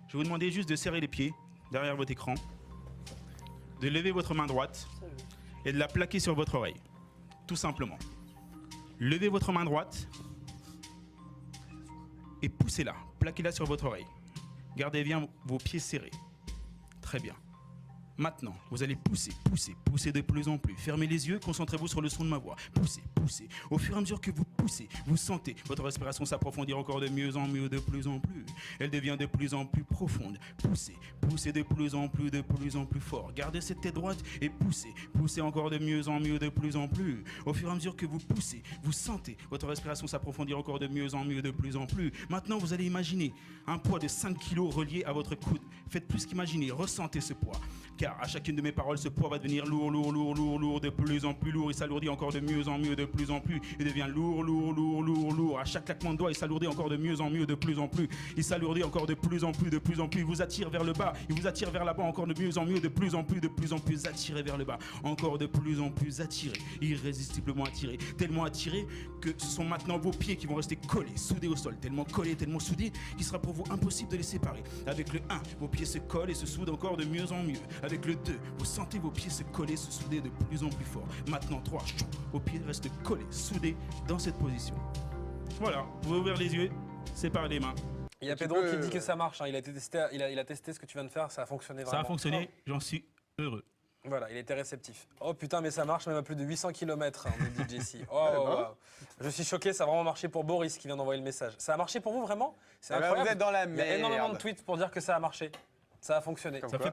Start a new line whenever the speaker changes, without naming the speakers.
Je vais vous demander juste de serrer les pieds derrière votre écran, de lever votre main droite et de la plaquer sur votre oreille. Tout simplement. Levez votre main droite et poussez-la. Plaquez-la sur votre oreille. Gardez bien vos pieds serrés. Très bien. Maintenant, vous allez pousser, pousser, pousser de plus en plus. Fermez les yeux, concentrez-vous sur le son de ma voix. Poussez, poussez. Au fur et à mesure que vous poussez, vous sentez votre respiration s'approfondir encore de mieux en mieux, de plus en plus. Elle devient de plus en plus profonde. Poussez, poussez de plus en plus fort. Gardez cette tête droite et poussez, poussez encore de mieux en mieux, de plus en plus. Au fur et à mesure que vous poussez, vous sentez votre respiration s'approfondir encore de mieux en mieux, de plus en plus. Maintenant, vous allez imaginer un poids de 5 kg relié à votre coude. Faites plus qu'imaginer, ressentez ce poids. Car à chacune de mes paroles, ce poids va devenir lourd, lourd, lourd, lourd, lourd, de plus en plus lourd. Il s'alourdit encore de mieux en mieux, de plus en plus. Il devient lourd, lourd, lourd, lourd, lourd. À chaque claquement de doigts, il s'alourdit encore de mieux en mieux, de plus en plus. Il s'alourdit encore de plus en plus, de plus en plus. Il vous attire vers le bas, il vous attire vers là-bas encore de mieux en mieux, de plus en plus, de plus en plus attiré vers le bas. Encore de plus en plus attiré, irrésistiblement attiré. Tellement attiré que ce sont maintenant vos pieds qui vont rester collés, soudés au sol. Tellement collés, tellement soudés qu'il sera pour vous impossible de les séparer. Avec le 1, vos pieds se collent et se soudent encore de mieux en mieux. Avec le 2, vous sentez vos pieds se coller, se souder de plus en plus fort. Maintenant 3, vos pieds restent collés, soudés dans cette position. Voilà, vous pouvez ouvrir les yeux, séparer les mains.
Il y a Pedro qui dit que ça marche, hein. Il a testé ce que tu viens de faire, ça a fonctionné vraiment.
Ça a fonctionné, j'en suis heureux.
Voilà, il était réceptif. Oh putain, mais ça marche même à plus de 800 km, hein, me dit Jessie. Oh, wow. Je suis choqué, ça a vraiment marché pour Boris qui vient d'envoyer le message. Ça a marché pour vous vraiment? C'est incroyable.
Vous êtes dans la merde.
Il y a énormément de tweets pour dire que ça a marché. Ça a fonctionné.